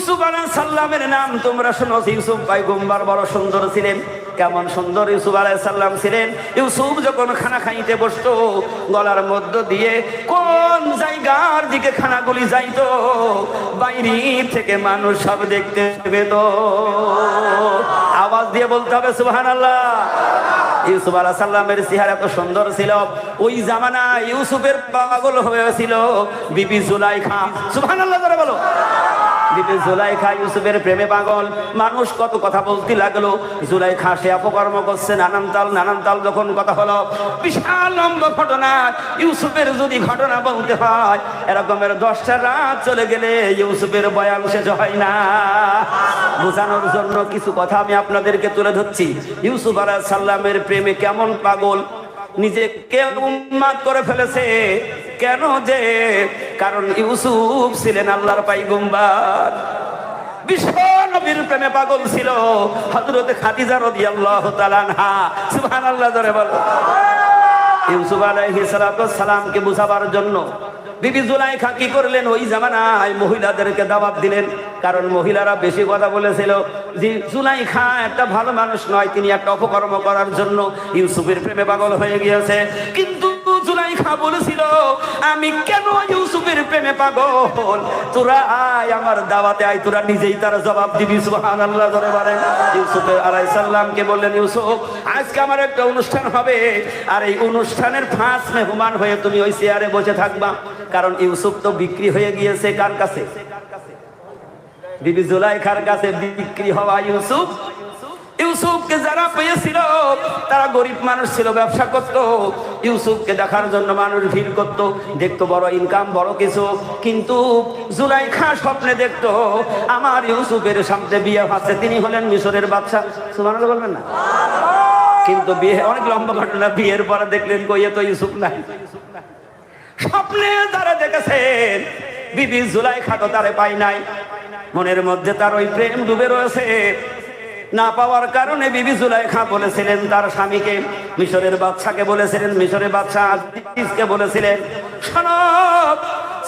ইউসুফ আলাইহিস সালামের নাম তোমরা শোনো। ইউসুফ পয়গম্বর বড় সুন্দর ছিলেন। কেমন সুন্দর ইউসুফ আলাইহিস সালাম ছিলেন। ইউসুফ যখন খানা খাইতে বসতো, গলার মধ্য দিয়ে কোন জায়গার দিকে খানাগুলি যাইতো, বাইরে থেকে মানুষ সব দেখতে পেত। আওয়াজ দিয়ে বলতে হবে সুবহানাল্লাহ। ইউসুফ আলাইহিস সালামের চেহারা এত সুন্দর ছিল, ওই জামানায় ইউসুফের পাগল হয়েছিল বিবি জুলাইখা। সুবহানাল্লাহ জোরে বলো। বিবি জুলাইখা ইউসুফের প্রেমে পাগল। মানুষ কত কথা বলতে লাগলো, জুলাইখা সে অপকর্ম করছে নানান তাল যখন কথা হলো, বিশাল লম্বা ঘটনা। ইউসুফের যদি ঘটনা বলতে হয়, এরকমের 10টা রাত চলে গেলে ইউসুফের বয়ান শেষ হয় না। বোঝানোর জন্য কিছু কথা আমি আপনাদেরকে তুলে ধরছি। ইউসুফ আলাইহিস সালামের প্রেমে কেমন পাগল, নিজেকে উন্মাদ করে ফেলেছে। কেন যে? কারণ ইউসুফ ছিলেন আল্লাহর পয়গম্বর, বিশ্ব নবীর প্রেমে পাগল ছিল হযরত খাদিজা রাদিয়াল্লাহু তাআলা আনহা। সুবহানাল্লাহ জোরে বলো। ইউসুফ আলাইহিস সালামকে বুঝাবার জন্য বিবি জুলাইখা কি করলেন, ওই জামানায় মহিলাদেরকে দাওয়াত দিলেন। কারণ মহিলারা বেশি কথা বলেছিল যে জুলাইখা একটা ভালো মানুষ নয়, তিনি একটা অপকর্ম করার জন্য ইউসুফের প্রেমে পাগল হয়ে গিয়েছে। কিন্তু জুলাইখা বলেছিল, আমি কেন ইউসুফের প্রেমে পাগল, তোরা আয় আমার দাওয়াতে আয়, তোরা নিজেই তার জবাব দিবি। সুবহানাল্লাহ জোরে বলেন। ইউসুফ আলাইহিস সালামকে বললেন, ইউসুফ আজকে আমার একটা অনুষ্ঠান হবে, আর এই অনুষ্ঠানের ফার্স্ট মেহমান হয়ে তুমি ওই চেয়ারে বসে থাকবা। কারণ ইউসুফ তো বিক্রি হয়ে গিয়েছে কার কাছে? বিবি জুলাইখার কাছে বিক্রি হওয়া ইউসুফ। ইউসুফকে যারা পেয়েছিল তারা গরিব মানুষ ছিল, ব্যবসা করত। ইউসুফকে দেখার জন্য মানুষ ভিড় করত, দেখতো বড় ইনকাম, বড় কিছু। কিন্তু জুলাইখা স্বপ্নে দেখতো আমার ইউসুফের সামনে বিয়ে হচ্ছে, তিনি হলেন মিশরের বাদশা। সুবহানাল্লাহ বলবেন না? কিন্তু বিয়ে অনেক লম্বা ঘটনা। বিয়ের পরে দেখলেন কই তো ইউসুফ নাই। স্বপ্নে তারা দেখেছেন বিবি জুলাইখা তো তারে পাই নাই, মনের মধ্যে তার ওই প্রেম ডুবে রয়েছে। না পাওয়ার কারণে বিবি জুলাইখা বলেছিলেন তার স্বামীকে, মিশরের বাদশাকে বলেছিলেন, মিশরের বাদশা আজিজকে বলেছিলেন, শোনো,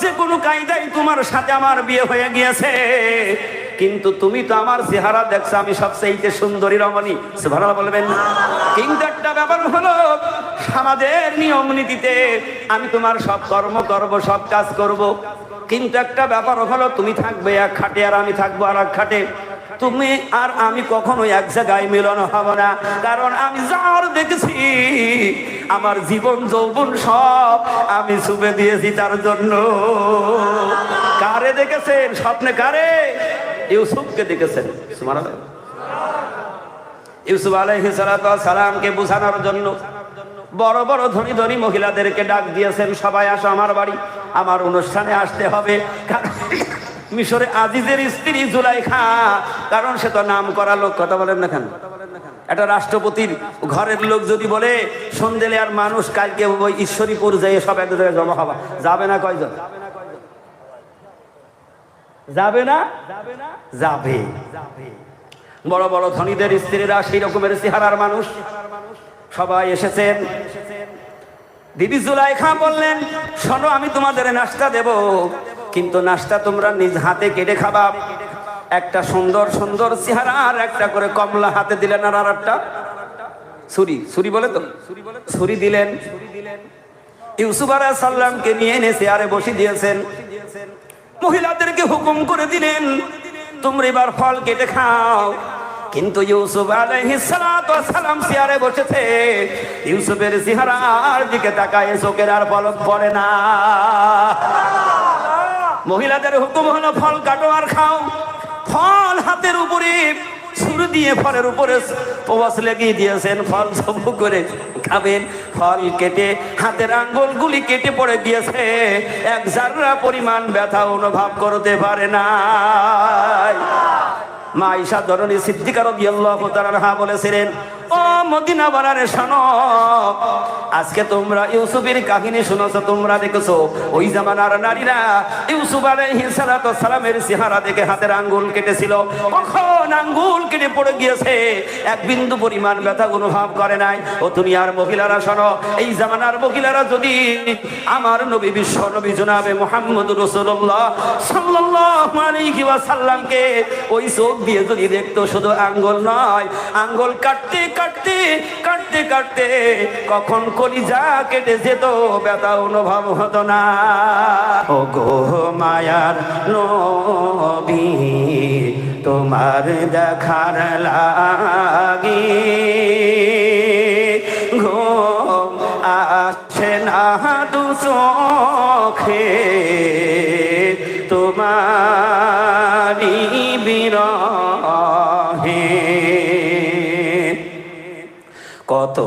যে কোনো কায়দায় তোমার সাথে আমার বিয়ে হয়ে গিয়েছে, কিন্তু তুমি তো আমার চেহারা দেখছো, আমি সবচেয়ে সুন্দরী রমণী। সুবহানাল্লাহ বলবেন। কিন্তু একটা ব্যাপার হলো, সমাজের নিয়ম নীতিতে আমি তোমার সব কর্ম করব, সব কাজ করব, কিন্তু একটা ব্যাপার হলো তুমি থাকবে এক খাটে আর আমি থাকবো আর এক খাটে। তুমি আর আমি কখনো এক জায়গায় মিলন হব না। কারণ আমি যার দেখেছি আমার জীবন যৌবন সব আমি ছুঁয়ে দিয়েছি তার জন্য। কারে দেখেছেন স্বপ্নে? কারে? ইউসুফকে দেখেছেন। সুবহানাল্লাহ। ইউসুফ আলাইহিস সালামকে বোঝানোর জন্য বড় বড় ধনী ধনী মহিলাদেরকে ডাক দিয়েছেন, সবাই আসো আমার বাড়ি, আমার অনুষ্ঠানে আসতে হবে। মিশরে আজিজের স্ত্রী জুলাইখা, কারণ সে তো নাম করা লোক। কথা বলেন না কেন? একটা রাষ্ট্রপতির ঘরের লোক যদি বলে সন্ধ্যেলে আর মানুষ কালকে ওই ঈশ্বরীপুর যেয়ে সব এক জায়গায় জমা হবা, যাবে না? কয়জন যাবে না? যাবে। বড় বড় ধনীদের স্ত্রীরা সেই রকমের চেহারার মানুষ, সবাই এসেছেন। বিবি জুলাইখা বললেন, শোনো, আমি তোমাদের নাস্তা দেব, কিন্তু নাস্তা তোমরা নিজ হাতে কেটে খাবা। একটা সুন্দর সুন্দর চেহারা আর একটা করে কমলা হাতে দিলেন, আর একটা ছুরি বলে তো, ছুরি দিলেন। ইউসুফ আলাইহিস সালামকে নিয়ে এনে চেয়ারে বসে দিয়েছেন। মহিলাদেরকে হুকুম করে দিলেন, তোমরা এবার ফল কেটে খাও। কিন্তু ইউসুফ আলাইহিস সালাম চেয়ারে বসেছে, ইউসুফের চেহারার দিকে তাকায় চোখের আর পলক পড়ে না। মহিলাদের হুকুম হলো ফল কাটো আর খাও। ফল হাতের উপরে ছুরি দিয়ে ফলের উপরে প্রবাস লেগিয়ে দিয়েছেন, ফল সবু করে খাবেন। ফল কেটে হাতের আঙ্গুলগুলি কেটে পড়ে গিয়েছে, এক জাররা পরিমাণ ব্যথা অনুভব করতে পারে না। মা আয়েশা ধরনী সিদ্দিকা রাদিয়াল্লাহু তাআলা আনহা বলেছিলেন, ও মদিনা বালারে শোনো, আজকে তোমরা ইউসুফের কাহিনী শুনেছো, তোমরা দেখেছো ওই জামানার নারীরা ইউসুফ আলাইহিস সালাতু সালামের চেহারা দেখে হাতের আঙ্গুল কেটেছিল। কখন আঙ্গুল কেটে পড়ে গিয়েছে, এক বিন্দু পরিমাণ ব্যথা অনুভব করে নাই। ও দুনিয়ার মহিলারা শোনো, এই জামানার মহিলারা যদি আমার নবী বিশ্ব নবী জনাবে মুহাম্মদুর রাসূলুল্লাহ সাল্লাল্লাহু আলাইহি ওয়াসাল্লামকে ওই চোখ দিয়ে যদি দেখতো, শুধু আঙ্গুল নয়, আঙ্গুল কাটতে কাটতে কাটতে কাটতে কখন কলিজা কেটে যেত, ব্যথা অনুভব হতো না। ও গো মায়ার নবী, তোমার দেখার লাগি ঘুম আসে না দু চোখে, তোমারি বিরহে কত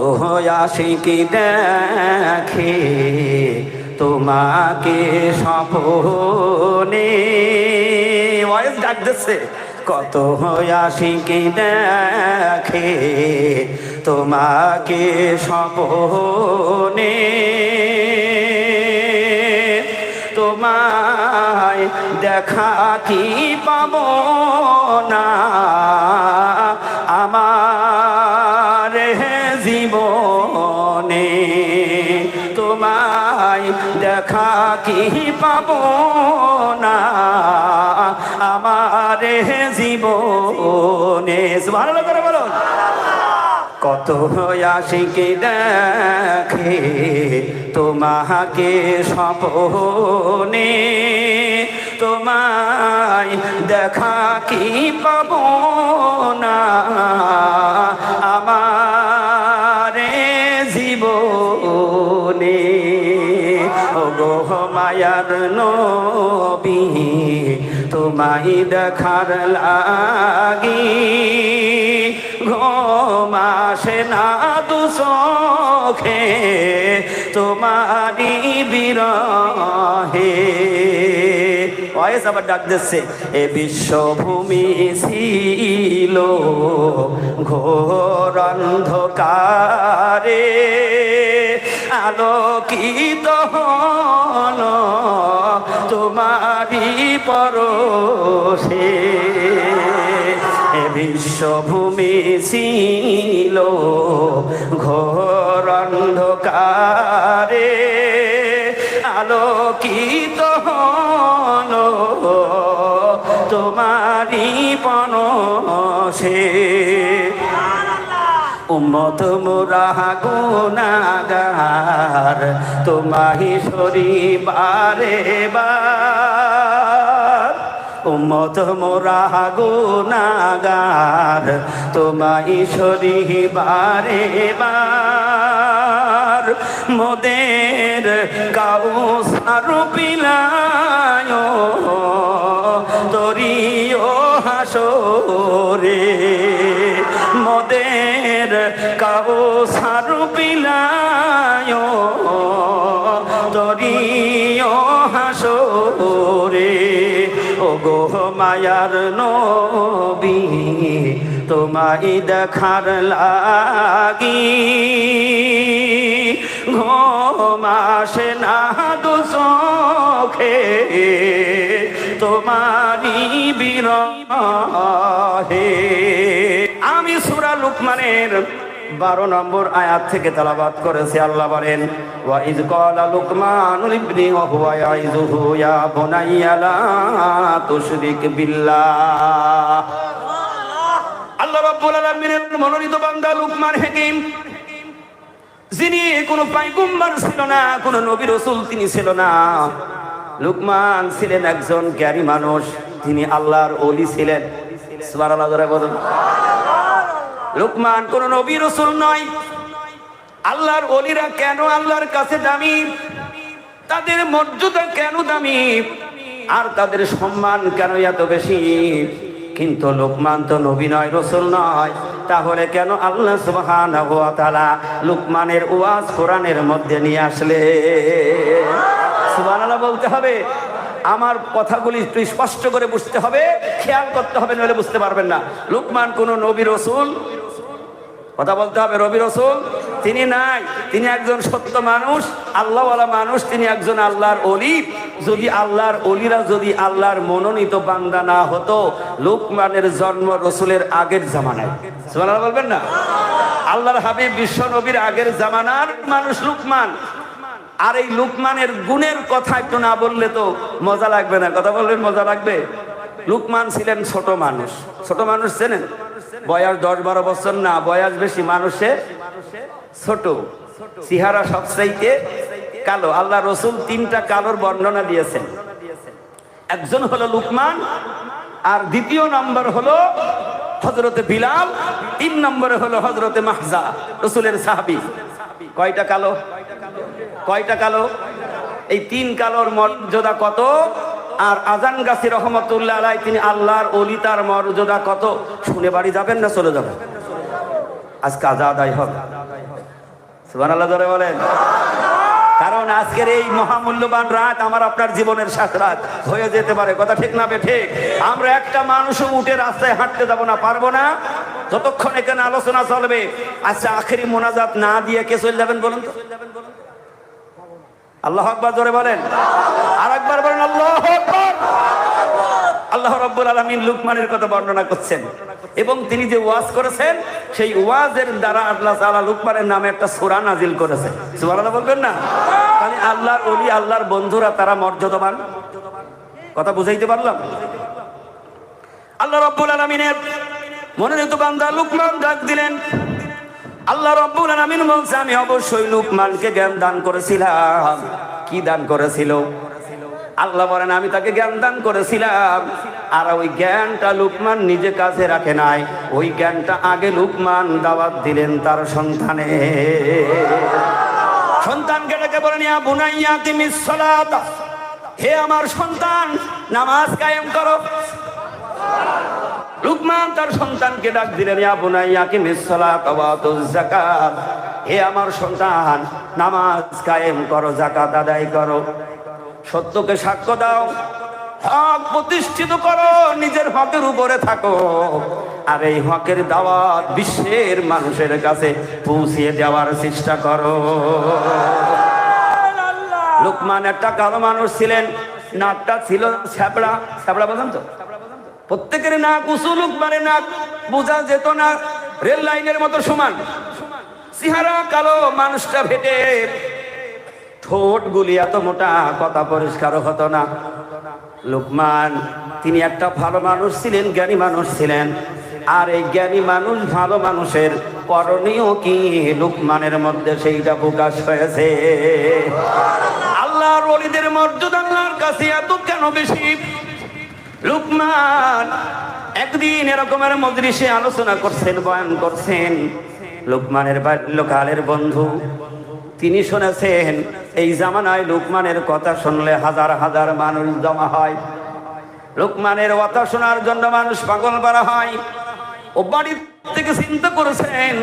আশিকি দেখে তোমাকে স্বপ্নে। ওয়াইজ ডাক দিচ্ছে, কত আশিকি দেখে তোমাকে স্বপ্নে, তোমায় দেখা কি পাব না আমার জীবনে, তোমায় দেখা কি পাব না আমার জীবনে। সুবহানাল্লাহ করে বলুন। কত আশিকি দেখে তোমাকে স্বপ্নে, তোমায় দেখা কি পাব না আমার জীবনে। ও গো মায়ার নবী, তোমায় দেখার লাগি ঘুম আসে না দু চোখে, তোমারি বিরহে। ওয়াইস আবার ডাক দিচ্ছে, এ বিশ্বভূমি ছিল ঘোর অন্ধকারে, আলোকিত হলো তোমারি পরশে। এ বিশ্বভূমি ছিল ঘোর অন্ধকারে, আলোকিত হলো তোমারি পরশে। উম্মত মোরা গুনাহগার, তোমাহি শরীবারে বার। উম্মত মোরা গুনাহগার, তোমাহি শরীবারে বার। মোদের কাউসার পিলায় তরিও হাসরে, মোদের কাউসার পিলায় তরিও হাসরে। ও গো মায়ার নবী, তোমায় দেখার লাগি ঘুম আসে না দু চোখে, তোমারি বিরহে। আমি সূরা লুকমানের 12 নম্বর আয়াত থেকে তেলাওয়াত করেছি। আল্লাহ বলেন, ওয়া ইয ক্বালা লুকমানু লিবনি ওয়া হুয়া ইয়াইযুহু ইয়া বুনাইয়া লা তুশরিক বিল্লাহ। আল্লাহ রাব্বুল আলামিনের মনোনীত বান্দা লুকমান হাকিম, যিনি কোনো পয়গম্বর ছিল না, কোনো নবী রাসূল তিনি ছিল না। লুকমান ছিলেন একজন জ্ঞানী মানুষ, তিনি আল্লাহর ওলি ছিলেন। সুবহানাল্লাহ জোরে বলুন। লুকমান কোন নবী রাসূল নয়। আল্লাহর ওলিরা কেন আল্লাহর কাছে দামি, তাদের মর্যাদা কেন দামি, আর তাদের সম্মান কেন এত বেশি? কিন্তু লুকমান তো নবী নয়, রাসূল নয়। তাহলে কেন আল্লাহ সুবহানাহু ওয়া তাআলা লুকমানের ওয়াজ কোরআনের মধ্যে নিয়ে আসলে? সুবহানাল্লাহ বলতে হবে। আমার কথাগুলি একটু স্পষ্ট করে বুঝতে হবে, খেয়াল করতে হবে, নইলে বুঝতে পারবেন না। লুকমান কোন নবী রাসূল কথা বলতে হবে। রবি রসুল তিনি নাই, তিনি একজন সত্য মানুষ, আল্লাহওয়ালা মানুষ, তিনি একজন আল্লাহর অলি। যদি আল্লাহর অলিরা যদি আল্লাহর মনোনীত বান্দা না হতো, লুকমানের জন্ম রসুলের আগের জামানায়, সুবহানাল্লাহ বলবেন না? আল্লাহর হাবিব বিশ্ব নবীর আগের জামানার মানুষ লুকমান। আর এই লুকমানের গুণের কথা একটু না বললে তো মজা লাগবে না। কথা বলবেন, মজা লাগবে। লুকমান ছিলেন ছোট মানুষ। ছোট মানুষ চেনেন? বয়স 10-12 বছর না, বয়স বেশি, মানুষের ছোট, চেহারা সবচাইতে কালো। আল্লাহ রসুল 3টা কালোর বর্ণনা দিয়েছেন। একজন হলো লুকমান, আর দ্বিতীয় নম্বর হলো হযরতে বিলাল, 3 নম্বরে হলো হযরতে মাহজা, রসুলের সাহাবী। কয়টা কালো? কয়টা কালো? এই 3 কালোর মর্যাদা কত? আর আজান গাছি রহমতুল্লাহ আলাই তিনি আল্লাহর ওলি, তার মর্যাদা কত? শুনে বাড়ি যাবেন না চলে যাবেন? আজকে আজা আদায় হবে। সুবহানাল্লাহ জোরে বলেন। কারণ আজকের এই মহামূল্যবান রাত আমার আপনার জীবনের শেষ রাত হয়ে যেতে পারে। কথা ঠিক না ঠিক? আমরা একটা মানুষও উঠে রাস্তায় হাঁটতে যাবো না, পারবো না যতক্ষণ এখানে আলোচনা চলবে। আচ্ছা, আখেরি মোনাজাত না দিয়ে কে চলে যাবেন বলুন তো? আল্লাহু আকবার জোরে বলেন। আর একবার বলেন আল্লাহু আকবার। আল্লাহ রাব্বুল আলামিন লুকমানের কথা বর্ণনা করছেন, এবং তিনি যে ওয়াজ করেছেন সেই ওয়াজের দ্বারা আল্লাহ তাআলা লুকমানের নামে একটা সূরা নাজিল করেছেন। সুবহানাল্লাহ বলবেন না? তাহলে আল্লাহর ওলি, আল্লাহর বন্ধুরা তারা মর্যাদাবান। কথা বুঝাইতে পারলাম? আল্লাহ রাব্বুল আলামিনের মনোনীত বান্দা লুকমান ডাক দিলেন। আল্লাহ রাব্বুল আলামিন বলছে, আমি অবশ্যই লুকমানকে জ্ঞান দান করেছিলাম। কি দান করেছিল? আল্লাহ বলেন, আমি তাকে জ্ঞান দান করেছিলাম। আর ওই জ্ঞানটা লুকমান নিজে কাছে রাখে নাই, ওই জ্ঞানটা আগে লুকমান দাওয়াত দিলেন তার সন্তানে। সন্তানকে ডেকে বলেন, ইয়া বুনাইয়া কিমিস সালাত, হে আমার সন্তান নামাজ কায়েম করো। লুকমান তার সন্তানকে ডাক দিলেন, ইয়া বুনাইয়া কিমিস সালাত ওয়া আতুজ যাকাত, হে আমার সন্তান নামাজ কায়েম করো, যাকাত আদায় করো, সত্যকে সাক্ষ্য দাও, হক প্রতিষ্ঠিত করো, নিজের হকের উপরে থাকো, আর এই হকের দাওয়াত বিশ্বের মানুষের কাছে পৌঁছিয়ে দেওয়ার চেষ্টা করো। লুকমান একটা কালো মানুষ ছিলেন, নাকটা ছিল ছ্যাবড়া। ছ্যাবড়া বোঝেন তো? প্রত্যেকের নাক উঁচু, লুকমানের নাক বোঝা যেত না, রেল লাইনের মতো সমান। চেহারা কালো, মানুষটা ভেটে, ঠোঁট গুলি এত মোটা, কথা পরিষ্কার হতো না। লুকমান তিনি একটা ভালো মানুষ ছিলেন, জ্ঞানী মানুষ ছিলেন। আর এই জ্ঞানী মানুষ, ভালো মানুষের করণীয় কি, লুকমানের মধ্যে সেইটা প্রকাশ হয়েছে। আল্লাহর ওলিদের মর্যাদা আল্লাহর কাছে এত কেন বেশি? লুকমান একদিন এরকমের মজলিসে আলোচনা করছেন, বয়ান করছেন। লুকমানের বাল্যকালের বন্ধু তিনি শুনেছেন, এই জামানায় লুকমানের কথা শুনলে হাজার হাজার মানুষ জমা হয়। লুকমানের কথা শোনার জন্য মানুষ পাগল করা হয়। ও বাড়ি থেকে চিন্তা করেছেন,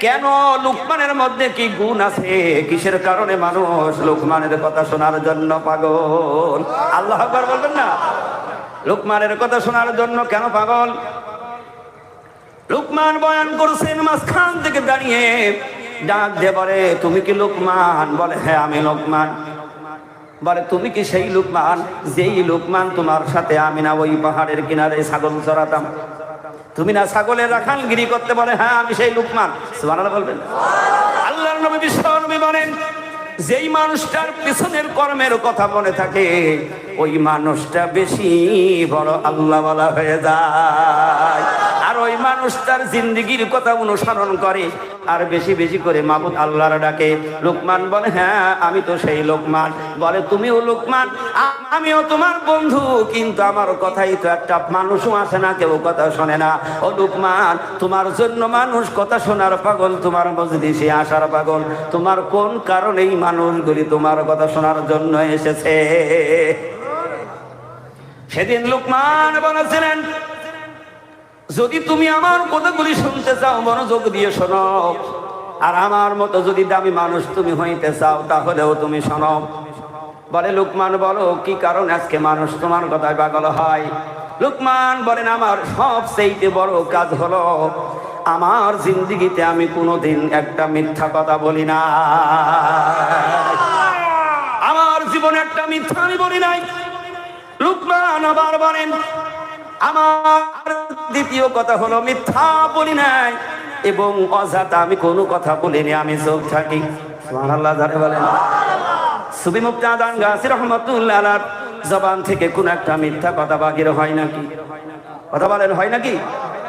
কেন লুকমানের মধ্যে কি গুণ আছে, কিসের কারণে মানুষ লুকমানের কথা শোনার জন্য পাগল? আল্লাহু আকবার বলবেন না? লুকমানের কথা শোনার জন্য কেন পাগল? লুকমান বয়ান করছেন, মাঝখান থেকে দাঁড়িয়ে ডাক দিয়ে বলে, তুমি কি লুকমান? বলে, হ্যাঁ আমি লুকমান। বলে, তুমি কি সেই লুকমান যেই লুকমান তোমার সাথে আমি না ওই পাহাড়ের কিনারে ছাগল চড়াতাম? তুমি না ছাগলের রাখালগিরি করতে? বলে, হ্যাঁ আমি সেই লুকমান। সুবহানাল্লাহ বলবেন। আল্লাহর নবী বিশ্ব নবী বলেন, যেই মানুষটার পিছনের কর্মের কথা মনে থাকে ওই মানুষটা বেশি বড় আল্লাহওয়ালা হয়ে যায়। আর ওই মানুষ তার জিন্দেগির কথা অনুসরণ করে আর বেশি বেশি করে মাবুদ আল্লাহর ডাকে। লুকমান বলে, হ্যাঁ আমি তো সেই লুকমান। বলে, তুমিও লুকমান, আমিও তোমার বন্ধু, কিন্তু আমার কথাই তো একটা মানুষও আসে না, কেউ কথা শোনে না। ও লুকমান, তোমার জন্য মানুষ কথা শোনার পাগল, তোমার মজলিসে আসার পাগল। তোমার কোন কারণেই মানুষগুলি তোমার কথা শোনার জন্য এসেছে? সেদিন লুকমান বলেছিলেন, যদি তুমি আমার কথাগুলি শুনতে চাও মনোযোগ দিয়ে শোনো, আর আমার মতো যদি দামি মানুষ তুমি হইতে চাও তাহলেও তুমি শোনো। বলে, লুকমান বলো কি কারণ আজকে মানুষ তোমার কথায় পাগল হয়? লুকমান বলেন, আমার সবচেয়ে বড় কাজ হলো আমার জিন্দেগিতে আমি কোনোদিন একটা মিথ্যা কথা বলি না, আমার জীবনে একটা মিথ্যা আমি বলি নাই। লুকমান আবার বলেন, আমার দ্বিতীয় কথা হলো মিথ্যা বলি নাই এবং অযথা আমি কোনো কথা বলিনি, আমি চুপ থাকি। সুবহানাল্লাহ যারা বলেন। সুফি মুফতি আদান গাছি রহমাতুল্লাহ আলাইহির জবান থেকে কোন একটা মিথ্যা কথা বাহির হয় নাকি? কথা বলেন, হয় নাকি?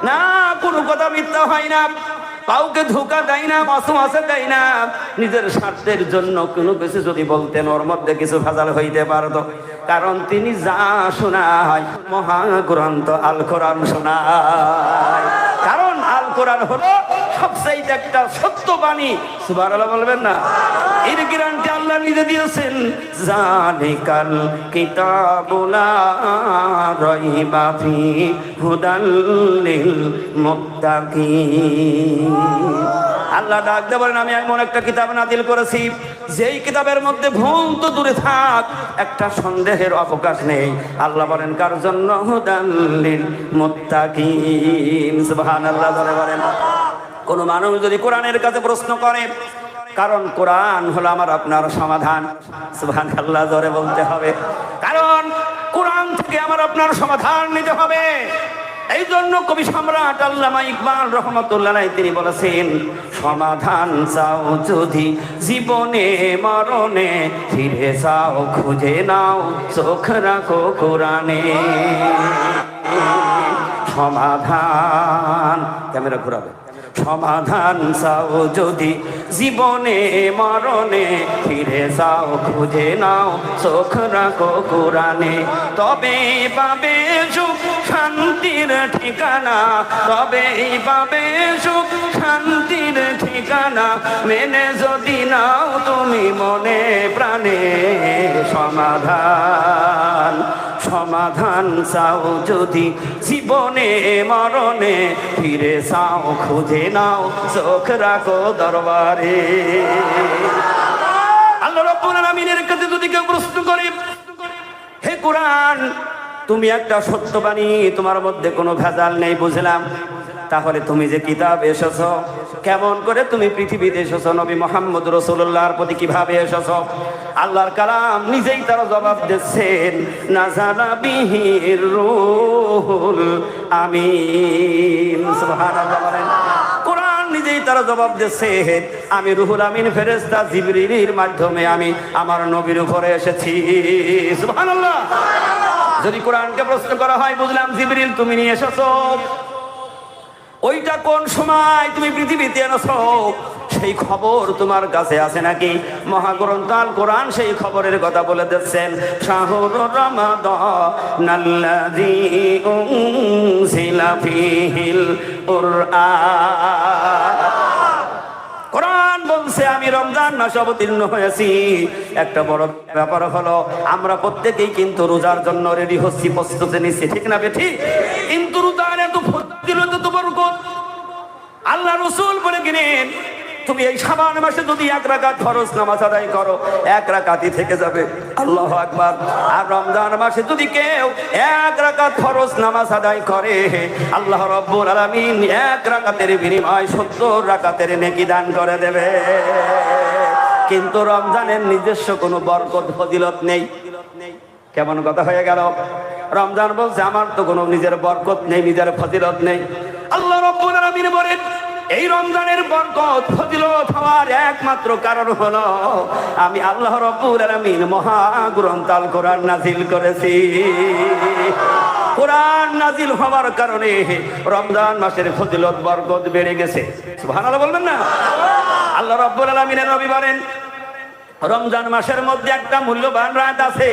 না, কোনো কথা মিথ্যা হয় না। কাউকে ধোঁকা দেয় না, মাসে দেয় না। নিজের স্বার্থের জন্য কোনো কিছু যদি বলতেন ওর মধ্যে কিছু ভেজাল হইতে পারত, কারণ তিনি যা শোনায় মহাগ্রন্থ আল কোরআন শোনায়। কারণ আল কোরআন হলো সবচেয়ে একটা সত্য বাণী। সুবহানাল্লাহ বলবেন না? এর গ্যারান্টি আল্লাহ নিজে দিয়েছেন, জালিকাল কিতাবুলা রাইবা ফি হুদাল লিল মুত্তাকিন। আল্লাহ ডাক দিয়ে বলেন, আমি এমন একটা কিতাব নাজিল করেছি যেই কিতাবের মধ্যে ভুল তো দূরে থাক, একটা সন্দেহের অবকাশ নেই। আল্লাহ বলেন কার জন্য? হুদাল লিল মুত্তাকিন। সুবহানাল্লাহ বলেন। কোন মানুষ যদি কোরআনের কাছে প্রশ্ন করে, কারণ কোরআন হলো আমার আপনার সমাধান। সুবহানাল্লাহ জোরে বলতে হবে, কারণ কোরআন থেকে আমার আপনার সমাধান নিতে হবে। এই জন্য কবি সম্রাট আল্লামা ইকবাল রহমাতুল্লাহ আলাইহি তিনি বলেছেন, সমাধান চাও যদি জীবনে মরণে, ফিরে যাও খুঁজে নাও চোখ রাখো কোরআনে। সমাধান, ক্যামেরা ঘোরাবে। সমাধান চাও যদি জীবনে মরণে, ফিরে যাও খুঁজে নাও চোখ রাখো কোরআনে। তবে পাবে সুখ শান্তির ঠিকানা, তবে পাবে সুখ শান্তির ঠিকানা, মেনে যদি নাও তুমি মনে প্রাণে। সমাধান, সমাধান চাও যদি জীবনে মরণে, ফিরে যাও খুঁজে নাও চোখ রাখো দরবারে। আল্লাহ রাব্বুল আলামিনের কাছে যদি কেউ প্রশ্ন করে, হে কোরআন তুমি একটা সত্যবাণী, তোমার মধ্যে কোনো ভেজাল নেই বুঝলাম, তাহলে তুমি যে কিতাব এসেছ, কেমন করে তুমি পৃথিবীতে এসেছ? নবী মুহাম্মদ রাসূলুল্লাহর প্রতি কিভাবে এসেছ? আল্লাহর কালাম নিজেই তার জবাব দিচ্ছেন, নাযালা বিহির রূহুল আমিন। সুবহানাল্লাহ বলেন। কোরআন নিজেই তার জবাব দিচ্ছে, আমি রুহুল আমিন ফেরেশতা জিবরিলের মাধ্যমে আমি আমার নবীর উপরে এসেছি। সুবহানাল্লাহ। যদি কোরআনকে প্রশ্ন করা হয়, বুঝলাম জিবরিল তুমি নিয়ে এসেছো, ওইটা কোন সময় তুমি পৃথিবীতে এনেছো, সেই খবর তোমার কাছে আছে নাকি? মহাগ্রন্থ আল কোরআন সেই খবরের কথা বলে দিচ্ছেন, শাহরুর রমাদানাল্লাযী উনজিলা ফীহিল কুরআন। কোরআন বলছে আমি রমজান মাসে অবতীর্ণ হয়েছি। একটা বড় ব্যাপার হলো আমরা প্রত্যেকেই কিন্তু রোজার জন্য রেডি হচ্ছি, প্রস্তুতি নিচ্ছি, ঠিক না বেঠিক? কিন্তু রোজার এত ফজিলত, এত বরকত, আল্লাহ রাসূল বলে গেলেন তুমি এই শাবান মাসে যদি 1 রাকাত ফরজ নামাজ আদায় করো, 1 রাকাতই থেকে যাবে। আল্লাহু আকবার। আর রমজান মাসে যদি কেউ 1 রাকাত ফরজ নামাজ আদায় করে, আল্লাহ রাব্বুল আলামিন 1 রাকাতের বিনিময়ে 70 রাকাতের নেকি দান করে দেবে। কিন্তু রমজানের নিজস্ব কোনো বরকত ফজিলত নেই। কেমন কথা হয়ে গেল? রমজান বলছে আমার তো কোনো নিজের বরকত নেই, নিজের ফজিলত নেই। আল্লাহ রাব্বুল আলামিন বলেন এই রমজানের বরকত ফজিলত হওয়ার একমাত্র কারণ হলো আমি আল্লাহ রাব্বুল আলামিন মহাগ্রন্থ আল কোরআন নাজিল করেছি। কোরআন নাজিল হওয়ার কারণে রমজান মাসের ফজিলত বরকত বেড়ে গেছে। সুবহানাল্লাহ বলবেন না? আল্লাহ রাব্বুল আলামিনের নবী বলেন রমজান মাসের মধ্যে একটা মূল্যবান রাত আছে,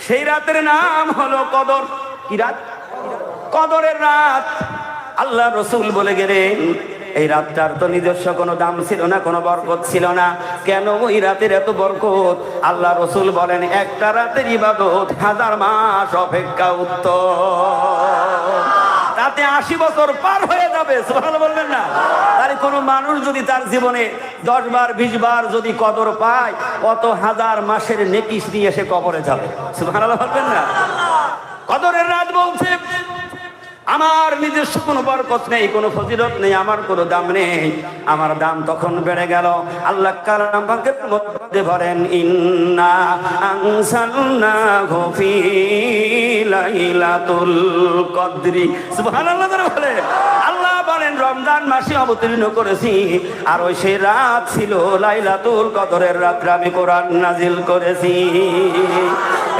সেই রাতের নাম হলো কদর। কি রাত? কদরের রাত। আল্লাহ রাসূল বলে গেলেন এই রাতটার তো নিজস্ব কোনো দাম ছিল না, কোনো বরকত ছিল না। কেন ওই রাতের এত বরকত? আল্লাহ রাসূল বলেন একটা রাতের ইবাদত 1000 মাস অপেক্ষা উত্তম। তাতে 80 বছর পার হয়ে যাবে। সুবহানাল্লাহ বলবেন না? তাহলে কোনো মানুষ যদি তার জীবনে 10 বার 20 বার যদি কদর পায়, কত 1000 মাসের নেকি নিয়ে এসে কবরে যাবে। সুবহানাল্লাহ বলবেন না? কদরের রাত বলছে আমার নিজস্ব কোনো বরকত নেই, কোনো ফজিলত নেই, আমার কোনো দাম নেই। আমার দাম তখন বেড়ে গেল। আল্লাহ কালাম পাকের মধ্যে বলেন, ইন্না আনসালনাহু ফি লাইলাতুল কদরি। সুবহানাল্লাহ বলে আল্লাহ বলেন, রমজান মাসে অবতীর্ণ করেছি, আর ওই সেই রাত ছিল লাইলাতুল কদরের রাত্রে আমি কোরআন নাজিল করেছি।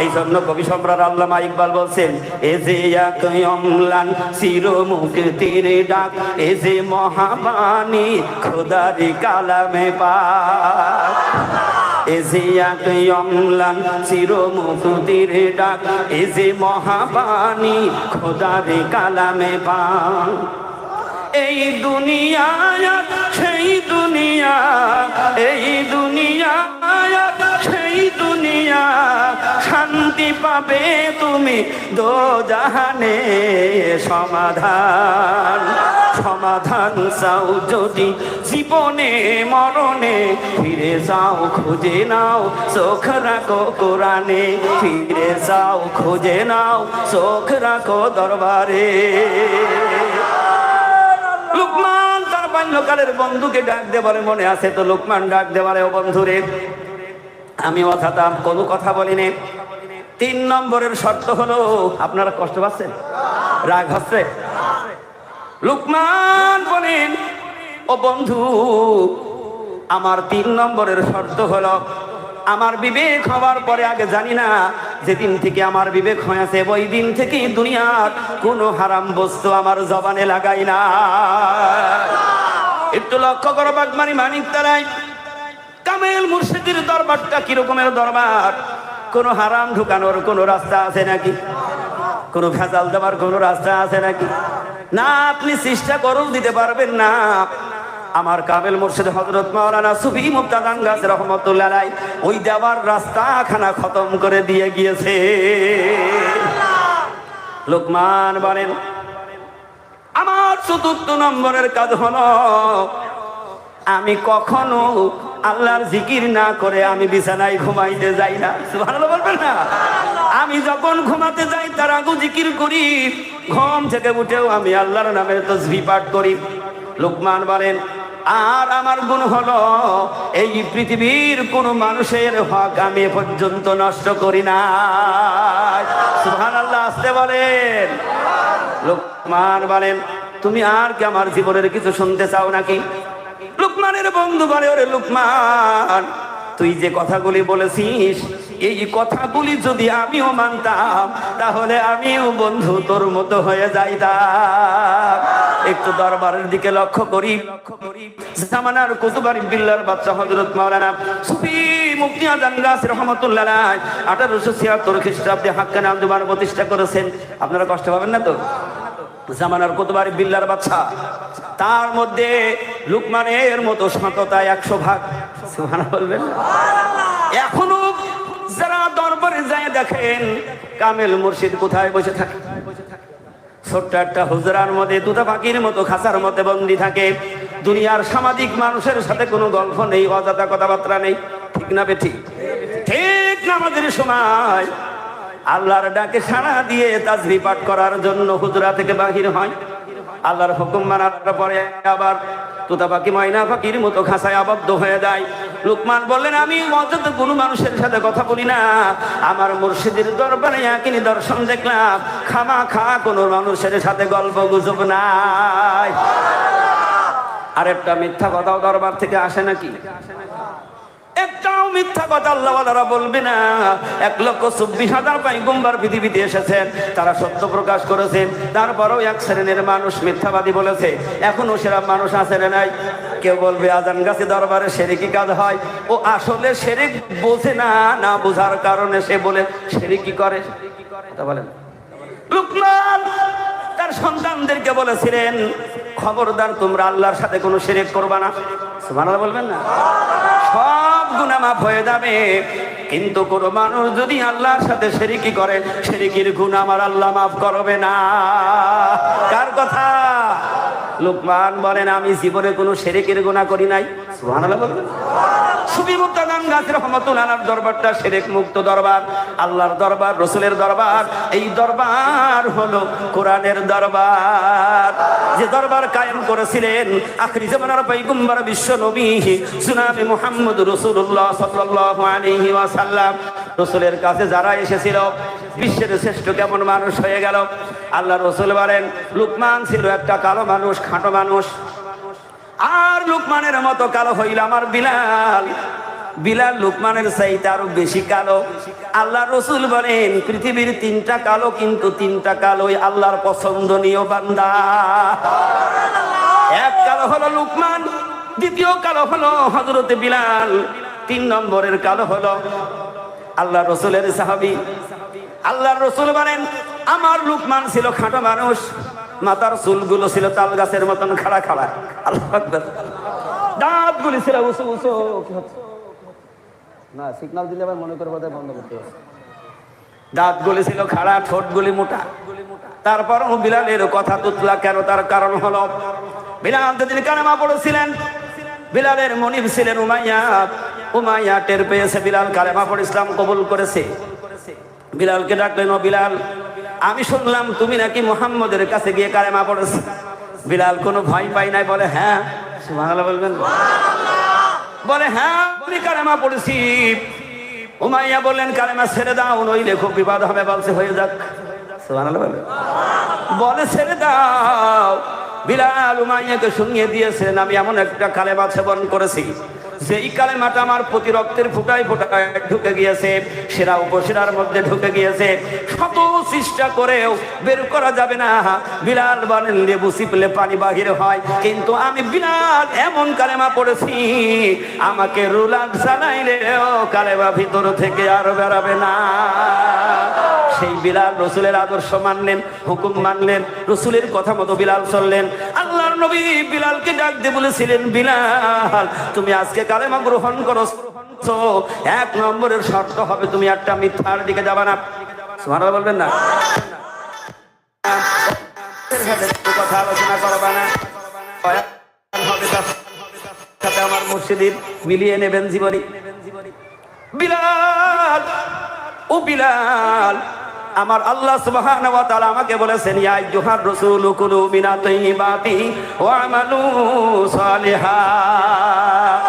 এই জন্য কবি সম্রাট আল্লামা ইকবাল বলছেন, এ যে এক অম্লান চির মুক্তির ডাক, এ যে মহাবাণী খোদারি কালামে পাক। এ যে এক অম্লান চির মুক্তির ডাক, এ যে মহাবাণী খোদারি কালামে পাক। এই দুনিয়া সেই দুনিয়া, এই দুনিয়া সেই দুনিয়া, শান্তি পাবে তুমি দোজাহানে। সমাধান সমাধান চাও যদি জীবনে মরণে, ফিরে যাও খুঁজে নাও চোখ রাখো কোরআনে। ফিরে যাও খুঁজে নাও চোখ রাখো দরবারে। লুকমান তার বাল্যকালের বন্ধুকে ডাক দে বলে, মনে আছে তো? লুকমান ডাক দে বলে, ও বন্ধুরে, আমি অথাতাম কোনো কথা বলিনি। 3 নম্বরের শর্ত হলো, আপনারা কষ্ট পাচ্ছেন, রাগ হচ্ছে? লুকমান বলেন, ও বন্ধু, আমার 3 নম্বরের শর্ত হলো, আমার বিবেক হওয়ার পরে, আগে জানি না, যেদিন থেকে আমার বিবেক হয়েছে ওই দিন থেকে দুনিয়ার কোনো হারাম বস্তু আমার জবানে লাগাই না। একটু লক্ষ্য করো, বাগমারি মানিক তারাই কামেল মুর্শিদের দরবারটা কিরকমের দরবার? কোনো হারাম ঢুকানোর কোনো রাস্তা আছে নাকি? কোনো ভেজাল দেওয়ার কোনো রাস্তা আছে নাকি? না, আপনি চেষ্টা করেও দিতে পারবেন না। আমার কামেল মুর্শিদ হযরত মাওলানা সুফি মুক্তাদান গাছ রহমতুল্লাহ আলাইহি ওই দেওয়ার রাস্তাখানা খতম করে দিয়ে গিয়েছে। লুকমান বলেন, আমার 4 নম্বরের কাজ হলো, আমি কখনো আল্লাহর জিকির না করে আমি বিছানায় ঘুমাইতে যাই না। সুবহানাল্লাহ বলবেন না? আমি যখন ঘুমাতে যাই তার আগে জিকির করি, ঘুম থেকে উঠেও আমি আল্লাহর নামের তাসবিহ পাঠ করি। লুকমান বলেন, আর আমার গুণ হলো, এই পৃথিবীর কোন মানুষের হক আমি এ পর্যন্ত নষ্ট করি না। সুবহানাল্লাহ আসতে বলেন। লুকমান বলেন, তুমি আর কি আমার জীবনের কিছু শুনতে চাও নাকি? লুকমানের বন্ধু বলে, ওরে লুকমান, তুই যে কথাগুলি বলেছিস, এই কথাগুলি যদি আমিও মানতাম, তাহলে আমিও বন্ধু তোর মতো হয়ে যাইতাম। একটু দরবারের দিকে লক্ষ্য করি। জামানার কুতুবার বিল্লার বাদশা হযরত মাওলানা সুফি মুফতি আজান গাছ রহমাতুল্লাহ আলাইহি 1876 খ্রিস্টাব্দে হাক্কানি আঞ্জুমান প্রতিষ্ঠা করেছেন। আপনারা কষ্ট পাবেন না তো? জামানার কুতুবার বিল্লার বাদশা, তার মধ্যে লুকমানের মতো সততা 100 ভাগ। সুবহানাল্লাহ বলবেন? এখনো যারা দরবারে যায় দেখেন কামেল মুর্শিদ কোথায় বসে থাকে? ছোট্ট একটা হুজরার মধ্যে দুটা পাখির মতো খাঁচার মধ্যে বন্দী থাকে। দুনিয়ার সামাজিক মানুষের সাথে কোনো গল্প নেই, অযথা কথাবার্তা নেই। ঠিক না বেঠিক? ঠিক নামাজের সময় আল্লাহর ডাকে সাড়া দিয়ে তাসবিহ পাঠ করার জন্য হুজরা থেকে বাহির হয়। আল্লাহর হুকুম মানার পরে আবার তোতা পাখি ময়না পাখির মতো খাঁচায় আবদ্ধ হয়ে যায়। লুকমান বললেন, আমি অযথা কোনো মানুষের সাথে কথা বলি না, আমার মুর্শিদের দরবারে একই নিদর্শন দেখলাম, খামাখা কোনো মানুষের সাথে গল্প গুজব নাই। আর একটা মিথ্যা কথাও দরবার থেকে আসে নাকি? একটাও মিথ্যা কথা আল্লাহওয়ালারা বলবে না। 1,24,000 পয়গম্বর পৃথিবীতে এসেছেন, তারা সত্য প্রকাশ করেছেন, তারপরেও এক শ্রেণীর মানুষ মিথ্যাবাদী বলেছে। এখনো সেরকম মানুষ আছে না নাই? কেউ বলবে আজান গাছে দরবারে শিরকি কাজ হয়, ও আসলে শিরক বোঝে না, না বোঝার কারণে সে বলে শিরকি করে। কথা বলেন। লুকমান তার সন্তানদেরকে বলেছিলেন, খবরদার তোমরা আল্লাহর সাথে কোনো শিরক করবা না। সুবহানাল্লাহ বলবেন না? সব গুনাহ মাফ হয়ে যাবে, কিন্তু কোনো মানুষ যদি আল্লাহর সাথে শিরকি করে, শিরকির গুনাহ আমার আল্লাহ মাফ করবে না। কার কথা? লুকমান বলেন, আমি জীবনে কোনো শিরকের গুনাহ করি নাই। সুবহানাল্লাহ বলবেন? সুফি মুক্তাদান গাজী রহমাতুল্লাহ আলাইহির দরবারটা শিরক মুক্ত দরবার, আল্লাহর দরবার, রাসূলের দরবার। এই দরবার হলো কোরআনের দরবার, যে দরবার কায়েম করেছিলেন আখিরি জামানার পয়গম্বর বিশ্ব নবী জনাবে মুহাম্মদ রাসূলুল্লাহ সাল্লাল্লাহু আলাইহি ওয়াসাল্লাম। রাসূলের কাছে যারা এসেছিল বিশ্বের শ্রেষ্ঠ কেমন মানুষ হয়ে গেল। আল্লাহ রাসূল বলেন, লুকমান ছিল একটা কালো মানুষ, খাঁটো মানুষ, আর লুকমানের মতো কালো হইল আমার বিলাল। বিলাল লুকমানের চাইতে আরো বেশি কালো। আল্লাহ রাসূল বলেন, পৃথিবীর তিনটা কালো, কিন্তু তিনটা কালোই আল্লাহর পছন্দনীয় বান্দা। এক কালো হলো লুকমান, দ্বিতীয় কালো হলো হযরত বিলাল, তিন নম্বরের কালো হলো আল্লাহ রাসূলের সাহাবী। আল্লাহ রাসূল বলেন, আমার লুকমান ছিল খাঁটো মানুষ, মাথার চুলগুলো ছিল তাল গাছের মতন খাড়া খাড়া। আল্লাহু আকবার। দাঁতগুলি ছিল উঁচু উঁচু। কি হচ্ছে না, সিগন্যাল দিলে আবার মনে করে বোধহয় বন্ধ করতে হবে। দাঁতগুলি ছিল খাড়া, ঠোঁটগুলি মোটা। তারপরও বিলালের কথা তুতলা কেন? তার কারণ হলো বিলাল যেদিন কালেমা পড়েছিলেন, বিলালের মনিব ছিলেন উমাইয়া। উমাইয়া টের পেয়েছে বিলাল কালেমা পড়ে ইসলাম কবুল করেছে। বিলালকে ডাকলেন, ও বিলাল, আমি শুনলাম তুমি নাকি মুহাম্মদের কাছে গিয়ে কালেমা পড়েছো। বিলাল কোনো ভয় পাই নাই, বলে হ্যাঁ। সুবহানাল্লাহ বলবেন? বলে হ্যাঁ, আমি কালেমা পড়েছি। উমাইয়া বললেন, কালেমা ছেড়ে দাও, নইলে খুব বিপদ হবে। বলছে হয়ে যাক। সুবহানাল্লাহ বলে ছেড়ে দাও। বিলাল উমাইয়াকে শুনিয়ে দিয়েছেন, আমি এমন একটা কালেমা সেবন করেছি যেই কালেমাটা আমার প্রতি রক্তের ফুটায় ফুটায় ঢুকে গিয়েছে, সেরা উপসেরার মধ্যে ঢুকে গিয়েছে, শত চেষ্টা করেও বের করা যাবে না। বিলাল বলেন, লেবু চিপলে পানি বাহির হয়, কিন্তু আমি বিলাল এমন কালেমা পড়েছি, আমাকে রুলার চালাইলেও কালেমা ভিতর থেকে আর বেরাবে না। সেই বিলাল রসুলের আদর্শ মানলেন, হুকুম মানলেন, রসুলের কথা মতো বিলাল চললেন। আল্লাহর নবী বিলালকে ডাক দিয়ে বলেছিলেন, বিলাল তুমি আজকে কালেমা গ্রহণ করো, এক নম্বরের শর্ত হবে তুমি একটা মিথ্যার দিকে যাবা না। সুবহানাল্লাহ বলবেন না? কথা আলোচনা করবা না, সাথে আমার মুর্শিদের মিলিয়ে নেবেন জীবনী। বিলাল, ও বিলাল, আমার আল্লাহ সুবহানাহু ওয়া তাআলা আমাকে বলেছেন, ইয়া আইয়ুহার রাসূলু কুলু মিনাত তাইয়্যিবাতি ওয়া আমালু সালিহান।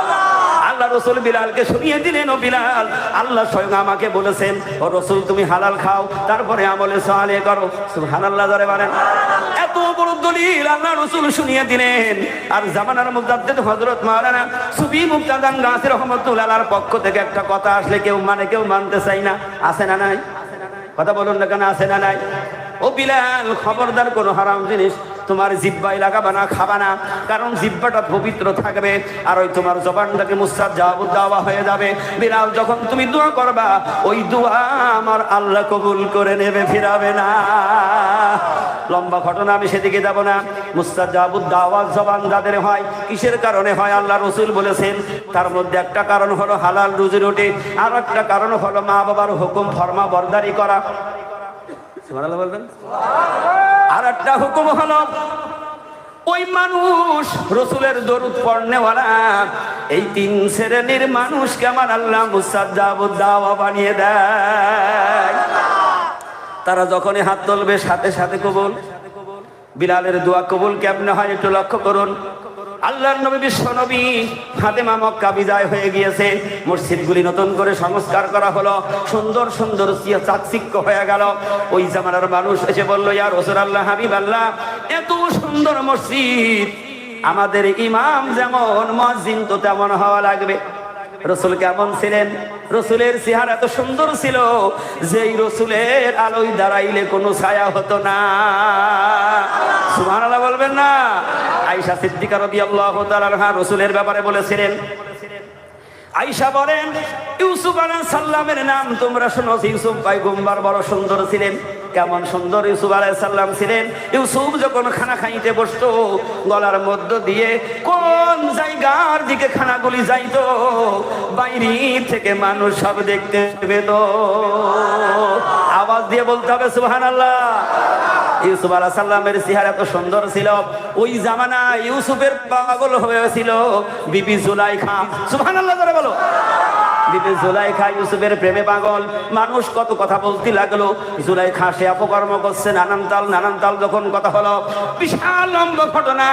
আল্লাহ রাসূল বিলালকে শুনিয়ে দিলেন, ও বিলাল, আল্লাহ স্বয়ং আমাকে বলেছেন, ও রাসূল তুমি হালাল খাও, তারপরে আমলে সালেহ করো। সুবহানাল্লাহ জোরে বলেন। এত বড় দলিল আল্লাহ রাসূল শুনিয়ে দিলেন। আর জামানার মুজাদ্দিদ হযরত মাওলানা সুফি মুক্তাদান গাজী রহমাতুল্লাহ আলাইহির পক্ষ থেকে একটা কথা আসলে কেউ মানে, কেউ মানতে চায় না। আছে না নাই? কথা বলুন না কেন, আছে না নাই? ও বিলাল, খবরদার কোনো হারাম জিনিস তোমার জিহ্বায় লাগাবা না, খাবা না, কারণ জিহ্বাটা পবিত্র থাকবে, আর ওই তোমার জবানটাকে মুস্তাজাবুদ দাওয়া হয়ে যাবে। বিলাল, যখন তুমি দোয়া করবা, ওই দোয়া আমার আল্লাহ কবুল করে নেবে, ফিরাবে না। লম্বা ঘটনা, আমি সেদিকে যাব না। মুস্তাজাবুদ দাওয়া জবান যাদের হয়, কিসের কারণে হয়? আল্লাহ রাসূল বলেছেন, তার মধ্যে একটা কারণ হলো হালাল রুজি রুটি, আর একটা কারণ হলো মা বাবার হুকুম ফরমা বরদারি করা। সুবহানাল্লাহ বলবেন? আর একটা হুকুম হলো ওই মানুষ রাসূলের দরুদ পড়নেওয়ালা, এই তিন শ্রেণীর মানুষকে আমার আল্লাহ মুস্তাজাবুদ দাওয়া বানিয়ে দেয়। তারা যখনই হাত তুলবে সাথে সাথে কবুল। বিলালের দোয়া কবুল কেমনে হয় একটু লক্ষ্য করুন। আল্লাহর নবী বিশ্ব নবী ফাতেমা মক্কা বিজয় হয়ে গিয়েছে, মসজিদগুলি নতুন করে সংস্কার করা হলো, সুন্দর সুন্দর চাকচিক্য হয়ে গেল। ওই জামানার মানুষ এসে বলল, ইয়া রাসূলুল্লাহ, হাবিবাল্লাহ, এত সুন্দর মসজিদ, আমাদের ইমাম যেমন মুয়াজ্জিন তো তেমন হওয়া লাগবে। রাসূল কেমন ছিলেন? রাসূলের চেহারা এত সুন্দর ছিল যে রাসূলের আলোয় দাঁড়াইলে কোনো ছায়া হতো না। সুবহানাল্লাহ বলবেন না? আয়েশা সিদ্দিকা রাদিয়াল্লাহু তাআলা আনহা রাসূলের ব্যাপারে বলেছিলেন, আয়েশা বলেন, ইউসুফ আলাইহিস সালামের নাম তোমরা শোনো, ইউসুফ পয়গম্বর বড় সুন্দর ছিলেন। কেমন সুন্দর ইউসুফ আলাইহিস সালাম ছিলেন? ইউসুফ যখন খানা খাইতে বসতো, গলার মধ্য দিয়ে কোন জায়গার দিকে খানাগুলি যাইতো, বাইরে থেকে মানুষ সব দেখতে পেত। আওয়াজ দিয়ে বলতে হবে সুবহানাল্লাহ। ইউসুফ আলাইহিস সালামের চেহারা এত সুন্দর ছিল, ওই জামানায় ইউসুফের পাগল হয়েছিল বিবি জুলাইখা। সুবহানাল্লাহ জোরে বলো। বিবি জুলাইখা ইউসুফের প্রেমে পাগল। মানুষ কত কথা বলতে লাগলো, জুলাইখা সে অপকর্ম করছে, নানান তাল যখন কথা হলো, বিশাল লম্বা ঘটনা।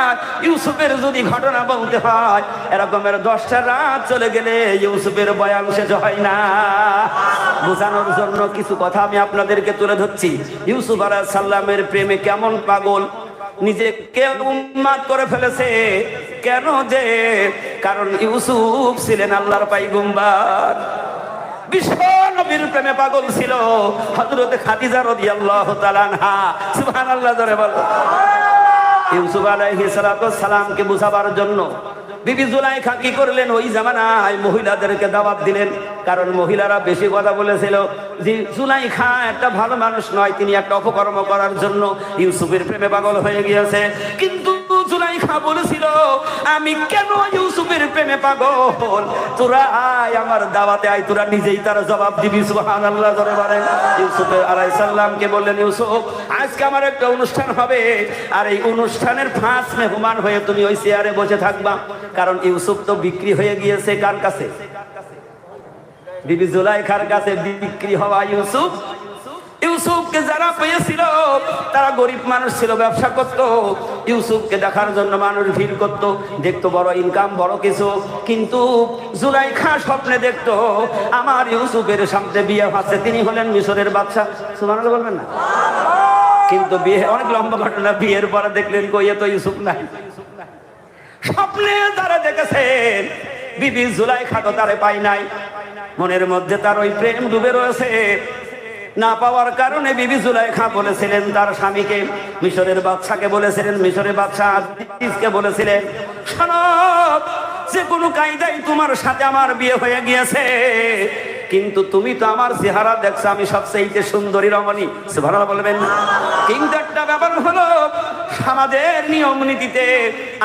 ইউসুফের যদি ঘটনা বলতে হয়, এরকমের 10টা রাত চলে গেলে ইউসুফের বয়ান শেষ হয় না। বোঝানোর জন্য কিছু কথা আমি আপনাদেরকে তুলে ধরছি। ইউসুফ আলাইহিস সালামের প্রেমে কেমন পাগল, নিজেকে উম্মাদ করে ফেলেছে। কেন যে? কারণ ইউসুফ ছিলেন আল্লাহর পয়গম্বর, বিশ্ব নবীর প্রেমে পাগল ছিল হযরত খাদিজা রাদিয়াল্লাহু তাআলা আনহা। সুবহানাল্লাহ জোরে বলো। ইউসুফ আলাইহিস সালামকে বুঝাবার জন্য বিবি জুলাইখা কি করলেন, ওই জামানায় মহিলাদেরকে দাওয়াত দিলেন। কারণ মহিলারা বেশি কথা বলেছিল যে জুলাইখা একটা ভালো মানুষ নয়, তিনি একটা অপকর্ম করার জন্য ইউসুফের প্রেমে পাগল হয়ে গিয়েছে। কিন্তু জুলাইখা বলেছিল, আমি কেন ইউসুফের প্রেমে পাগল, তোরা আয় আমার দাওয়াতে আয়, তোরা নিজেই তার জবাব দিবি। সুবহানাল্লাহ জোরে বলেন। ইউসুফ আলাইহিস সালামকে বললেন, ইউসুফ আজকে আমার একটা অনুষ্ঠান হবে, আর এই অনুষ্ঠানের ফাঁস মেহমান হয়ে তুমি ওই চেয়ারে বসে থাকবা। কারণ ইউসুফ তো বিক্রি হয়ে গিয়েছে কার কাছে? বিবি জুলাইখার কাছে বিক্রি হওয়া ইউসুফ। ইউসুফকে যারা পেয়েছিল তারা গরিব মানুষ ছিল, ব্যবসা করত। ইউসুফকে দেখার জন্য মানুষ ভিড় করত, দেখতো বড় ইনকাম, বড় কিছু। কিন্তু জুলাইখা স্বপ্নে দেখতো আমার ইউসুফের সামনে বিয়ে হচ্ছে, তিনি হলেন মিশরের বাদশা। সুবহানাল্লাহ বলবেন না? কিন্তু বিয়ে অনেক লম্বা ঘটনা। বিয়ের পরে দেখলেন কই তো ইউসুফ নাই। স্বপ্নে তারা দেখেছেন বিবি জুলাইখা তো তারে পাই নাই, মনের মধ্যে তার ওই প্রেম ডুবে রয়েছে। না পাওয়ার কারণে বিবি জুলাইখা বলেছিলেন তার স্বামীকে, মিশরের বাদশাকে বলেছিলেন, মিশরের বাদশা আজিজকে বলেছিলেন, শোনো, যে কোনো কায়দায় তোমার সাথে আমার বিয়ে হয়ে গিয়েছে, কিন্তু তুমি তো আমার চেহারা দেখছো, আমি সবচেয়ে সুন্দরী রমণী। সুবহানাল্লাহ বলবেন। কিন্তু একটা ব্যাপার হলো, সমাজের নিয়ম নীতিতে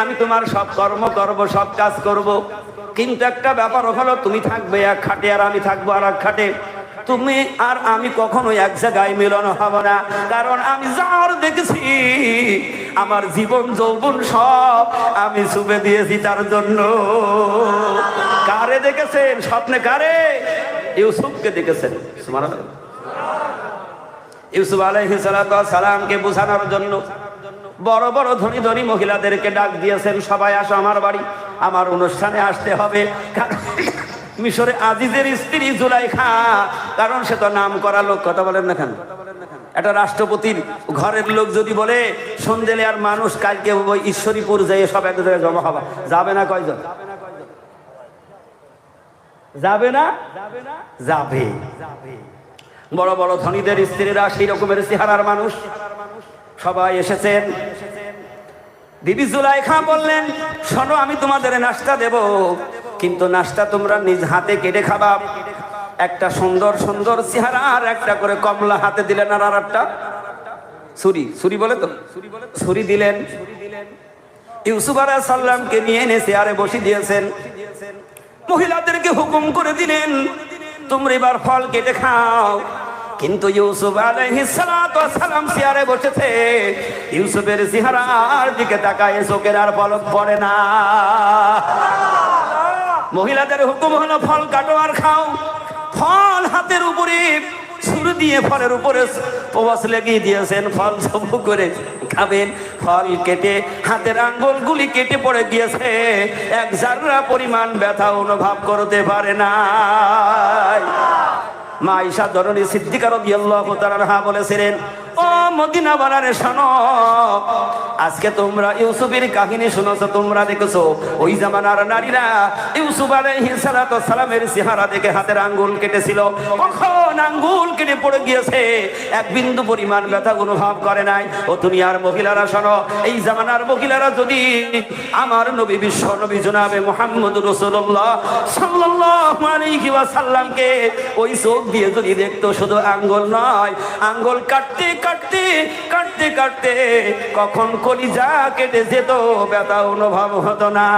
আমি তোমার সব কর্ম করব, সব কাজ করব, কিন্তু একটা ব্যাপার হলো, তুমি থাকবে এক খাটে আর আমি থাকবো আর এক খাটে। তুমি আর আমি কখনো এক জায়গায় মিলন হব না। কারণ আমি যার দেখেছি আমার জীবন যৌবন সব আমি ছুপে দিয়েছি তার জন্য। কারে দেখেছেন স্বপ্নে? কারে? ইউসুফকে দেখেছেন। সুবহানাল্লাহ। ইউসুফ আলাইহিস সালামকে বোঝানোর জন্য বড় বড় ধনী ধনী মহিলাদেরকে ডাক দিয়েছেন, সবাই আসো আমার বাড়ি, আমার অনুষ্ঠানে আসতে হবে। মিশরে আজিজের স্ত্রী জুলাইখা, কারণ সে তো নাম করা লোক। কথা বলেন না কেন? একটা রাষ্ট্রপতির ঘরের লোক যদি বলে সন্ধ্যেলে আর মানুষ কালকে ওই ঈশ্বরীপুর যেয়ে সব এক জায়গায় জমা হবা, যাবে না? কয়জন যাবে না? যাবে। বড় বড় ধনীদের স্ত্রীরা সেই রকমের চেহারার মানুষ, সবাই এসেছেন। বিবি জুলাইখা বললেন, শোনো, আমি তোমাদের নাস্তা দেব, কিন্তু নাস্তা তোমরা নিজ হাতে কেটে খাবা। একটা সুন্দর সুন্দর চেহারার একটা করে কমলা হাতে দিলেন, আর একটা ছুরি বলে তো, ছুরি দিলেন। ইউসুফ আলাইহিস সালামকে নিয়ে এনে চেয়ারে বসিয়ে দিয়েছেন। মহিলাদেরকে হুকুম করে দিলেন, তোমরা এবার ফল কেটে খাও। কিন্তু ইউসুফ আলাইহিস সালাম চেয়ারে বসেছে, ইউসুফের চেহারার দিকে তাকায় চোখের আর পলক পড়ে না। মহিলাদের হুকুম হলো ফল কাটো আর খাও। ফল হাতের উপরে ছুরি দিয়ে ফলের উপরে প্রবাস লেগিয়ে দিয়েছেন, ফল সবু করে খাবেন। ফল কেটে হাতের আঙ্গুলগুলি কেটে পড়ে গিয়েছে, এক জাররা পরিমাণ ব্যথা অনুভব করতে পারে না। মা আয়েশা জননী সিদ্দিকা রাদিয়াল্লাহু তাআলা আনহা বলেছিলেন, ও মদিনা বানারে শোনো, আজকে তোমরা ইউসুফের কাহিনী শুনেছো, তোমরা দেখেছো ওই জামানার নারীরা ইউসুফ আলাইহিস সালামের চেহারা দেখে হাতের আঙ্গুল কেটেছিল। কখন আঙ্গুল কেটে পড়ে গিয়েছে, এক বিন্দু পরিমাণ ব্যথা অনুভব করে নাই। ও দুনিয়ার মহিলারা শোনো, এই জামানার মহিলারা যদি আমার নবী, বিশ্ব নবী জনাবে মুহাম্মদুর রাসূলুল্লাহ সাল্লাল্লাহু আলাইহি ওয়াসাল্লামকে ওই চোখ দিয়ে যদি দেখতো, শুধু আঙ্গুল নয়, আঙ্গুল কাটতে কাটতে কাটতে কাটতে কখন কলিজা কেটে যেত, ব্যথা অনুভব হতো না।